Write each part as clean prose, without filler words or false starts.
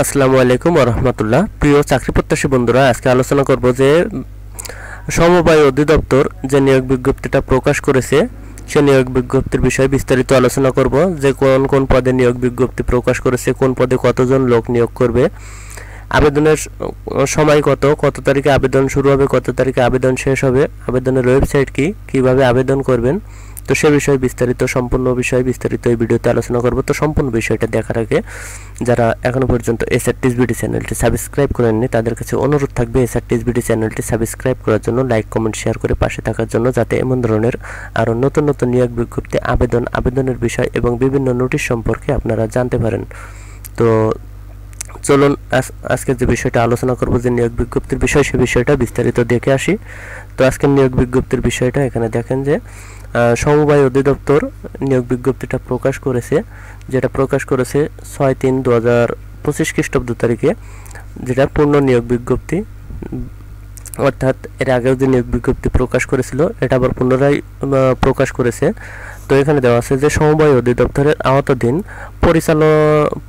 আসসালামু আলাইকুম ওয়া রাহমাতুল্লাহ। প্রিয় চাকরি প্রত্যাশী বন্ধুরা, আজকে আলোচনা করব যে সমবায় অধিদপ্তর যে নিয়োগ বিজ্ঞপ্তিটা প্রকাশ করেছে সে নিয়োগ বিজ্ঞপ্তির বিষয়ে বিস্তারিত আলোচনা করব। যে কোন কোন পদে নিয়োগ বিজ্ঞপ্তি প্রকাশ করেছে, কোন পদে কতজন লোক নিয়োগ করবে, আবেদনের সময় কত তারিখে আবেদন শুরু হবে, কত তারিখে আবেদন শেষ হবে, আবেদনের ওয়েবসাইট কি, কিভাবে আবেদন করবেন। তো সে বিষয়ে সম্পূর্ণ বিষয়ে বিস্তারিত এই ভিডিওতে আলোচনা করব। তো সম্পূর্ণ বিষয়টা দেখার আগে যারা এখনো পর্যন্ত এসআরটিএসবিডি চ্যানেলটি সাবস্ক্রাইব করেননি তাদের কাছে অনুরোধ থাকবে এসআরটিএসবিডি চ্যানেলটি সাবস্ক্রাইব করার জন্য, লাইক কমেন্ট শেয়ার করে পাশে থাকার জন্য, যাতে এমন ধরনের আরও নতুন নতুন নিয়োগ বিজ্ঞপ্তি, আবেদনের বিষয় এবং বিভিন্ন নোটিশ সম্পর্কে আপনারা জানতে পারেন। তো চলুন আজকে যে বিষয়টা আলোচনা করব, যে নিয়োগ বিজ্ঞপ্তির বিষয়, সে বিষয়টা বিস্তারিত দেখে আসি। তো আজকের নিয়োগ বিজ্ঞপ্তির বিষয়টা এখানে দেখেন যে সমবায় অধিদপ্তর নিয়োগ বিজ্ঞপ্তিটা প্রকাশ করেছে, যেটা প্রকাশ করেছে 6/3/2025 খ্রিস্টাব্দ তারিখে, যেটা পূর্ণ নিয়োগ বিজ্ঞপ্তি। অর্থাৎ এর আগেও যে নিয়োগ বিজ্ঞপ্তি প্রকাশ করেছিল এটা আবার পুনরায় প্রকাশ করেছে। তো এখানে দেওয়া আছে যে সমবায় অধিদপ্তরের আওতাধীন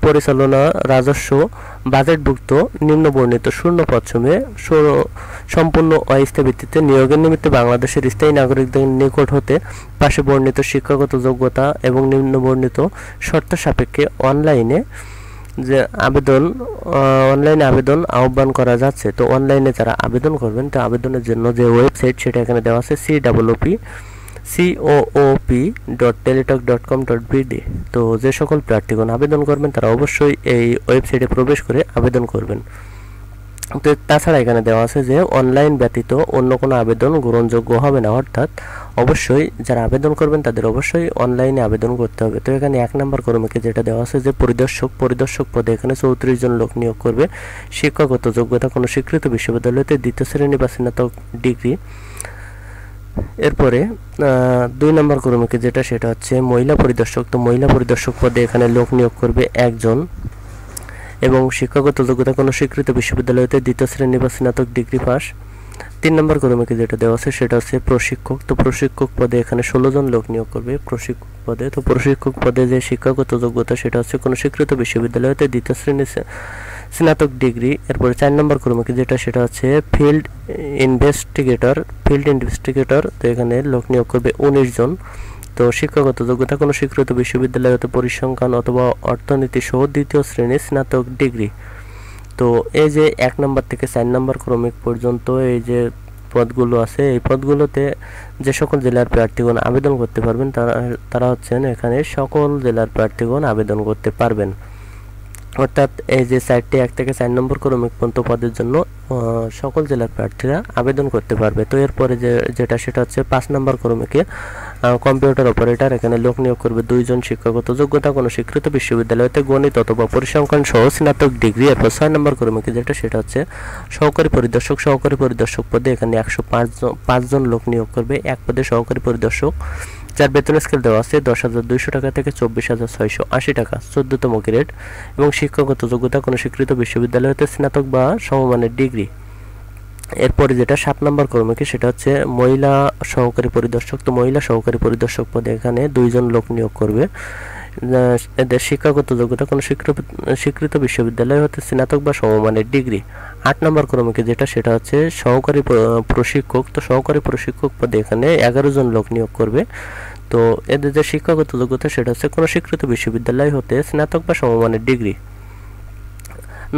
পরিচালনা রাজস্ব বাজেটভুক্ত নিম্নবর্ণিত শূন্য পদসমূহে সম্পূর্ণ অস্থায়ী ভিত্তিতে নিয়োগের নিমিত্তে বাংলাদেশের স্থায়ী নাগরিকদের নিকট হতে পাশে বর্ণিত শিক্ষাগত যোগ্যতা এবং নিম্নবর্ণিত শর্ত সাপেক্ষে অনলাইনে আবেদন আহ্বান করা যাচ্ছে। তো অনলাইনে যারা আবেদন করবেন, তো আবেদনের জন্য যে ওয়েবসাইট সেটা এখানে দেওয়া আছে coop.teletalk.com.bd। তো যে সকল প্রার্থীগণ আবেদন করবেন তারা অবশ্যই এই ওয়েবসাইটে প্রবেশ করে আবেদন করবেন। তো তাছাড়া এখানে দেওয়া আছে যে অনলাইন ব্যতীত অন্য কোনো আবেদন গ্রহণযোগ্য হবে না। অর্থাৎ অবশ্যই যারা আবেদন করবেন তাদের অবশ্যই অনলাইনে আবেদন করতে হবে। তো এখানে 1 নম্বর কর্মীকে যেটা দেওয়া আছে যে পরিদর্শক পদে এখানে 34 জন লোক নিয়োগ করবে। শিক্ষাগত যোগ্যতা কোনো স্বীকৃত বিশ্ববিদ্যালয়তে দ্বিতীয় শ্রেণী বা স্নাতক ডিগ্রি। এরপরে 2 নম্বর কর্মীকে যেটা, সেটা হচ্ছে মহিলা পরিদর্শক। তো মহিলা পরিদর্শক পদে এখানে লোক নিয়োগ করবে 1 জন এবং শিক্ষাগত যোগ্যতা কোনো স্বীকৃত বিশ্ববিদ্যালয়তে দ্বিতীয় শ্রেণী বা স্নাতক ডিগ্রি পাস। 3 নম্বর কর্মীকে যেটা দেওয়া আছে সেটা হচ্ছে প্রশিক্ষক। তো প্রশিক্ষক পদে এখানে 16 জন লোক নিয়োগ করবে প্রশিক্ষক পদে। তো প্রশিক্ষক পদে যে শিক্ষাগত যোগ্যতা সেটা হচ্ছে কোনো স্বীকৃত বিশ্ববিদ্যালয়তে দ্বিতীয় শ্রেণী স্নাতক ডিগ্রি। এরপরে 4 নম্বর কর্মীকে যেটা, সেটা হচ্ছে ফিল্ড ইনভেস্টিগেটর। তো এখানে লোক নিয়োগ করবে 19 জন। তো শিক্ষাগত যোগ্যতা কোনো স্বীকৃত বিশ্ববিদ্যালয় হতে পরিসংখ্যান অথবা অর্থনীতি সহ দ্বিতীয় শ্রেণীর স্নাতক ডিগ্রি। তো এই যে 1 নম্বর থেকে 4 নম্বর ক্রমিক পর্যন্ত এই যে পদগুলো আছে, এই পদগুলোতে যে সকল জেলার প্রার্থীগণ আবেদন করতে পারবেন তারা হচ্ছেন এখানে সকল জেলার প্রার্থীগণ আবেদন করতে পারবেন। অর্থাৎ এই যে 1 থেকে 4 নম্বর ক্রমিক পর্যন্ত পদের জন্য সকল জেলার প্রার্থীরা আবেদন করতে পারবে। তো এরপরে যেটা, সেটা হচ্ছে 5 নম্বর ক্রমিকে কম্পিউটার অপারেটর। এখানে লোক নিয়োগ করবে 2 জন। শিক্ষাগত যোগ্যতা কোনো স্বীকৃত বিশ্ববিদ্যালয়তে গণিত অথবা পরিসংখ্যান সহ স্নাতক ডিগ্রি। এরপর 6 নম্বর ক্রমিকে যেটা, সেটা হচ্ছে সহকারী পরিদর্শক পদে এখানে 105 জন লোক নিয়োগ করবে। 1 পদে সহকারী পরিদর্শক, যার বেতন স্কেল দেওয়া আছে 10,200 টাকা থেকে 24,680 টাকা, 14তম গ্রেড এবং শিক্ষাগত যোগ্যতা কোনো স্বীকৃত বিশ্ববিদ্যালয়তে স্নাতক বা সমমানের ডিগ্রি। এরপরে যেটা 7 নম্বর কর্মীকে, সেটা হচ্ছে মহিলা সহকারী পরিদর্শক। তো মহিলা সহকারী পরিদর্শক পদে এখানে 2 জন লোক নিয়োগ করবে। এদের শিক্ষাগত যোগ্যতা কোনো স্বীকৃত বিশ্ববিদ্যালয় হতে স্নাতক বা সমমানের ডিগ্রি। 8 নম্বর কর্মীকে যেটা, সেটা হচ্ছে সহকারী প্রশিক্ষক। তো সহকারী প্রশিক্ষক পদে এখানে 11 জন লোক নিয়োগ করবে। তো এদের যে শিক্ষাগত যোগ্যতা সেটা হচ্ছে কোনো স্বীকৃত বিশ্ববিদ্যালয় হতে স্নাতক বা সমমানের ডিগ্রি।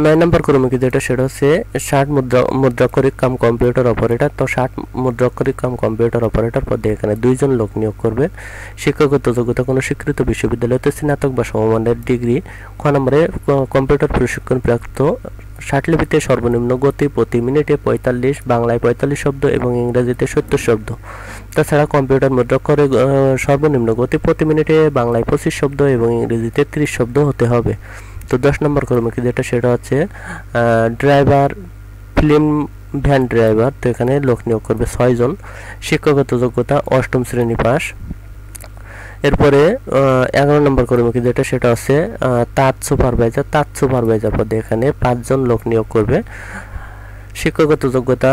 9 নম্বর কর্মীকে যেটা, সেটা হচ্ছে 60 মুদ্রাক্ষরিক কাম কম্পিউটার অপারেটর। তো 60 মুদ্রাক্ষরিক কাম কম্পিউটার অপারেটর পদে এখানে 2 জন লোক নিয়োগ করবে। শিক্ষাগত যোগ্যতা কোনো স্বীকৃত বিশ্ববিদ্যালয়তে স্নাতক বা সমমানের ডিগ্রি। খ নম্বরে কম্পিউটার প্রশিক্ষণ প্রাপ্ত ষাটলিপিতে সর্বনিম্ন গতি প্রতি মিনিটে 45, বাংলায় 45 শব্দ এবং ইংরেজিতে 70 শব্দ। তাছাড়া কম্পিউটার মুদ্রাক্ষরে সর্বনিম্ন গতি প্রতি মিনিটে বাংলায় 25 শব্দ এবং ইংরেজিতে 30 শব্দ হতে হবে। তো 10 নম্বর কর্মীকে যেটা, সেটা হচ্ছে ড্রাইভার, ফিল্ম ভ্যান ড্রাইভার। তো এখানে লোক নিয়োগ করবে 6 জন। শিক্ষাগত যোগ্যতা 8ম শ্রেণী পাস। এরপরে 11 নম্বর কর্মীকে যেটা, সেটা হচ্ছে তাঁত সুপারভাইজার পদে এখানে 5 জন লোক নিয়োগ করবে। শিক্ষাগত যোগ্যতা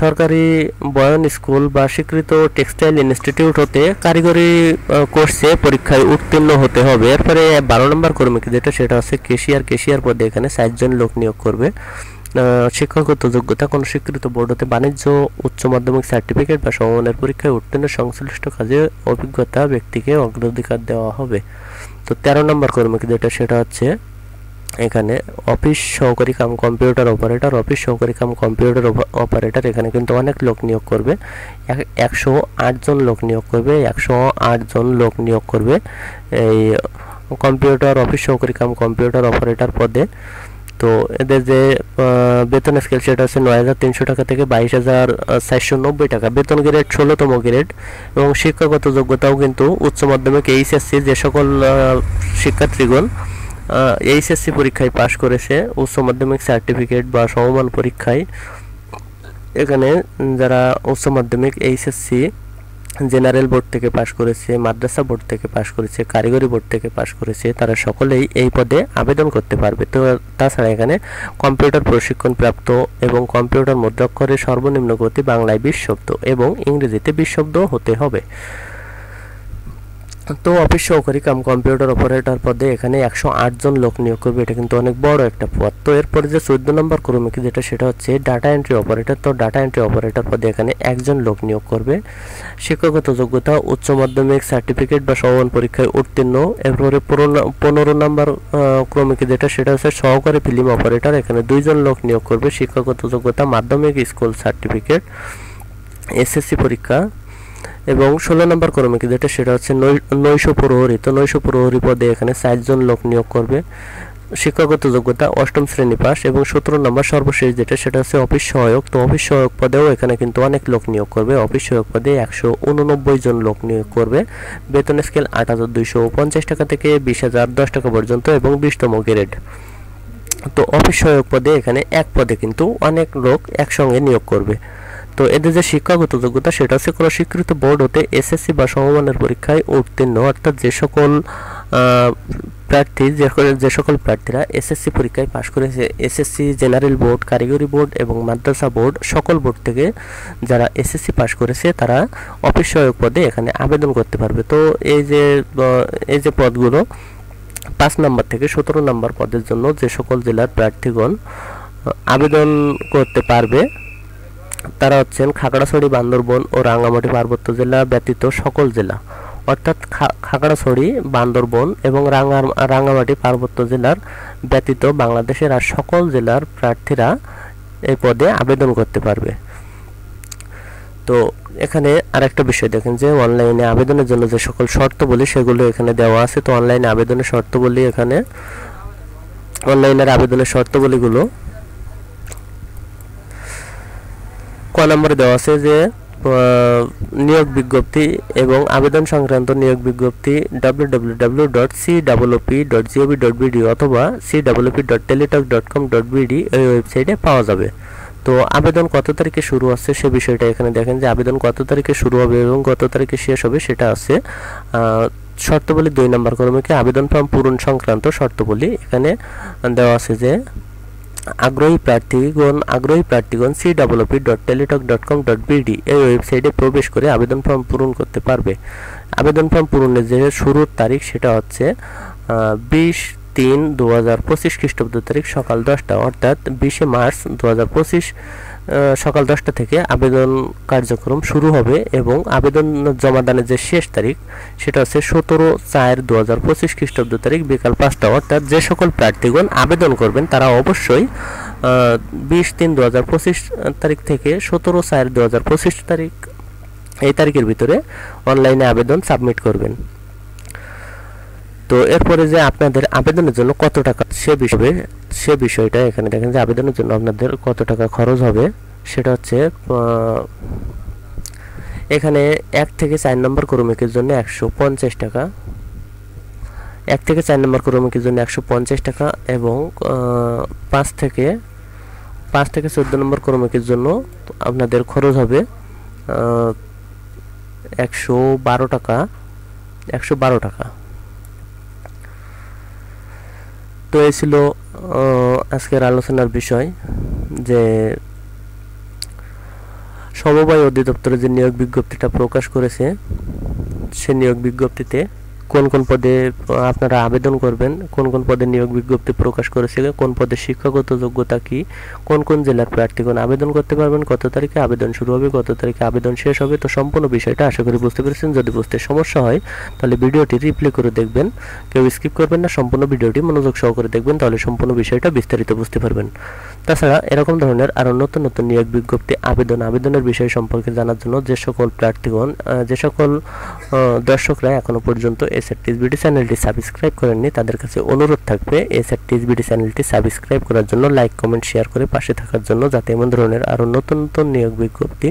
সরকারি বয়ন স্কুল বা স্বীকৃত টেক্সটাইল ইনস্টিটিউট হতে কারিগরি কোর্সে পরীক্ষায় উত্তীর্ণ হতে হবে। এরপরে 12 নম্বর কর্মী যেটা সেটা হচ্ছে কেশিয়ার পদে এখানে 60 জন লোক নিয়োগ করবে। শিক্ষাগত যোগ্যতা কোনো স্বীকৃত বোর্ড হতে বাণিজ্য উচ্চ মাধ্যমিক সার্টিফিকেট বা সমমানের পরীক্ষায় উত্তীর্ণ সংশ্লিষ্ট কাজে অভিজ্ঞতা ব্যক্তিকে অগ্রাধিকার দেওয়া হবে। তো 13 নম্বর কর্মী যেটা সেটা হচ্ছে এখানে অফিস সহকারী কাম কম্পিউটার অপারেটর এখানে কিন্তু অনেক লোক নিয়োগ করবে। 108 জন লোক নিয়োগ করবে এই অফিস সহকারী কাম কম্পিউটার অপারেটর পদে। তো এদের যে বেতন স্কেল সেটা হচ্ছে 9,300 টাকা থেকে 22,490 টাকা। বেতন গ্রেড 16তম গ্রেড এবং শিক্ষাগত যোগ্যতাও কিন্তু উচ্চ মাধ্যমিক এইচএসসি যে সকল শিক্ষার্থীগণ এইচএসসি পরীক্ষায় পাশ করেছে উচ্চ মাধ্যমিক সার্টিফিকেট বা সমমান পরীক্ষায়, এখানে যারা উচ্চ মাধ্যমিক এইচএসসি জেনারেল বোর্ড থেকে পাশ করেছে, মাদ্রাসা বোর্ড থেকে পাশ করেছে, কারিগরি বোর্ড থেকে পাশ করেছে, তারা সকলেই এই পদে আবেদন করতে পারবে। তো তাছাড়া এখানে কম্পিউটার প্রশিক্ষণ প্রাপ্ত এবং কম্পিউটার মুদ্রাক্ষরের সর্বনিম্ন গতি বাংলায় 20 শব্দ এবং ইংরেজিতে 20 শব্দ হতে হবে। তো অফিস সহকারী কাম কম্পিউটার অপারেটর পদে এখানে 108 জন লোক নিয়োগ করবে। এটা কিন্তু অনেক বড় একটা পদ। তো এরপরে যে 14 নম্বর কর্মী যেটা সেটা হচ্ছে ডাটা এন্ট্রি অপারেটর। তো ডাটা এন্ট্রি অপারেটর পদে এখানে 1 জন লোক নিয়োগ করবে। শিক্ষাগত যোগ্যতা উচ্চ মাধ্যমিক সার্টিফিকেট বা সমান পরীক্ষায় উত্তীর্ণ। এরপরে 15 নম্বর ক্রমিক যেটা সেটা হচ্ছে সহকারী ফিল্ম অপারেটর। এখানে 2 জন লোক নিয়োগ করবে। শিক্ষাগত যোগ্যতা মাধ্যমিক স্কুল সার্টিফিকেট, এসএসসি পরীক্ষা এবং 16 নম্বর কর্মী যেটা সেটা হচ্ছে নৈশ প্রহরী। তো নৈশ প্রহরী পদে এখানে 60 জন লোক নিয়োগ করবে। শিক্ষাগত যোগ্যতা 8ম শ্রেণী পাস এবং 17 নম্বর সর্বশেষ যেটা সেটা হচ্ছে অফিস সহায়ক। তো অফিস সহায়ক পদেও এখানে কিন্তু অনেক লোক নিয়োগ করবে। অফিস সহায়ক পদে 189 জন লোক নিয়োগ করবে। বেতন স্কেল 8,250 টাকা থেকে 20,010 টাকা পর্যন্ত এবং 20তম গ্রেড। তো অফিস সহায়ক পদে এখানে এক পদে কিন্তু অনেক লোক একসঙ্গে নিয়োগ করবে। তো এদের যে শিক্ষাগত যোগ্যতা সেটা হচ্ছে কোনো স্বীকৃত বোর্ড হতে এসএসসি বা সমমানের পরীক্ষায় উত্তীর্ণ, অর্থাৎ যে সকল প্রার্থীরা এসএসসি পরীক্ষায় পাশ করেছে, এসএসসি জেনারেল বোর্ড, কারিগরি বোর্ড এবং মাদ্রাসা বোর্ড সকল বোর্ড থেকে যারা এসএসসি পাশ করেছে তারা অফিস সহায়ক পদে এখানে আবেদন করতে পারবে। তো এই যে পদগুলো 5 নম্বর থেকে 17 নম্বর পদের জন্য যে সকল জেলার প্রার্থীগণ আবেদন করতে পারবে তারা হচ্ছেন খাগড়াছড়ি, বান্দরবন ও রাঙ্গামাটি পার্বত্য জেলা ব্যতীত সকল জেলা, অর্থাৎ খাগড়াছড়ি, বান্দরবন এবং রাঙ্গামাটি পার্বত্য জেলার ব্যতীত বাংলাদেশের আর সকল জেলার প্রার্থীরা এই পদে আবেদন করতে পারবে। তো এখানে আরেকটা বিষয় দেখেন যে অনলাইনে আবেদনের জন্য যে সকল শর্তাবলী সেগুলো এখানে দেওয়া আছে। তো অনলাইনে আবেদনের শর্তাবলী এখানে অনলাইনের আবেদনের শর্তাবলীগুলো ক নম্বরে দেওয়া আছে যে নিয়োগ বিজ্ঞপ্তি এবং আবেদন সংক্রান্ত নিয়োগ বিজ্ঞপ্তি www.cwp.gov.bd অথবা cwp.teletalk.com.bd এই ওয়েবসাইটে পাওয়া যাবে। তো আবেদন কত তারিখে শুরু হচ্ছে সে বিষয়টা এখানে দেখেন যে আবেদন কত তারিখে শুরু হবে এবং কত তারিখে শেষ হবে সেটা আছে। শর্তাবলী 2 নম্বর কর্মীকে আবেদন ফর্ম পূরণ সংক্রান্ত শর্তাবলী এখানে দেওয়া আছে যে আগ্রহী প্রার্থীগণ cwp.teletalk.com.bd এই ওয়েবসাইটে প্রবেশ করে আবেদন ফর্ম পূরণ করতে পারবে। আবেদন ফর্ম পূরণের যে শুরুর তারিখ সেটা হচ্ছে 20-3-2025 খ্রিস্টাব্দ তারিখ সকাল 10টা, অর্থাৎ 20 মার্চ 2025 সকাল 10টা থেকে আবেদন কার্যক্রম শুরু হবে এবং আবেদন জমাদানের যে শেষ তারিখ সেটা হচ্ছে 17-4-2025 খ্রিস্টাব্দ তারিখ বিকাল 5টা। অর্থাৎ যে সকল প্রার্থীগণ আবেদন করবেন তারা অবশ্যই 20-3-2025 তারিখ থেকে 17-4-2025 তারিখ এই তারিখের ভিতরে অনলাইনে আবেদন সাবমিট করবেন। তো এরপরে যে আপনাদের আবেদনের জন্য কত টাকা সে বিষয়টা এখানে দেখেন যে আবেদনের জন্য আপনাদের কত টাকা খরচ হবে সেটা হচ্ছে এখানে 1 থেকে 4 নম্বর কর্মীকের জন্য 150 টাকা, 1 থেকে 4 নম্বর কর্মীকের জন্য 150 টাকা এবং 5 থেকে 14 নম্বর কর্মীকের জন্য আপনাদের খরচ হবে 112 টাকা। তো এই ছিল আজকের আলোচনার বিষয় যে সমবায় অধিদপ্তরে যে নিয়োগ বিজ্ঞপ্তিটা প্রকাশ করেছে, সে নিয়োগ বিজ্ঞপ্তিতে কোন কোন পদে আপনারা আবেদন করবেন, কোন কোন পদে নিয়োগ বিজ্ঞপ্তি প্রকাশ করেছে, কোন পদে শিক্ষাগত যোগ্যতা কি, কোন কোন জেলার প্রার্থীগণ আবেদন করতে পারবেন, কত তারিখে আবেদন শুরু হবে, কত তারিখে আবেদন শেষ হবে। তো সম্পূর্ণ বিষয়টা আশা করি বুঝতে পেরেছেন। যদি বুঝতে সমস্যা হয় তাহলে ভিডিওটি রিপ্লে করে দেখবেন, কেউ স্কিপ করবেন না, সম্পূর্ণ ভিডিওটি মনোযোগ সহকারে দেখবেন, তাহলে সম্পূর্ণ বিষয়টা বিস্তারিত বুঝতে পারবেন। তাছাড়া এরকম ধরনের আরও নতুন নতুন নিয়োগ বিজ্ঞপ্তি আবেদনের বিষয় সম্পর্কে জানার জন্য যে সকল প্রার্থীগণ, যে সকল দর্শকরা এখনো পর্যন্ত এসআরটিএসবিডি চ্যানেলটি সাবস্ক্রাইব করেননি, তাদের কাছে অনুরোধ থাকবে এসআরটিএসবিডি চ্যানেলটি সাবস্ক্রাইব করার জন্য, লাইক কমেন্ট শেয়ার করে পাশে থাকার জন্য, যাতে এমন ধরনের আরও নতুন নতুন নিয়োগ বিজ্ঞপ্তি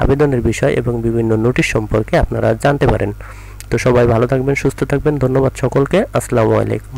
আবেদনের বিষয় এবং বিভিন্ন নোটিশ সম্পর্কে আপনারা জানতে পারেন। তো সবাই ভালো থাকবেন, সুস্থ থাকবেন। ধন্যবাদ সকলকে। আসসালামু আলাইকুম।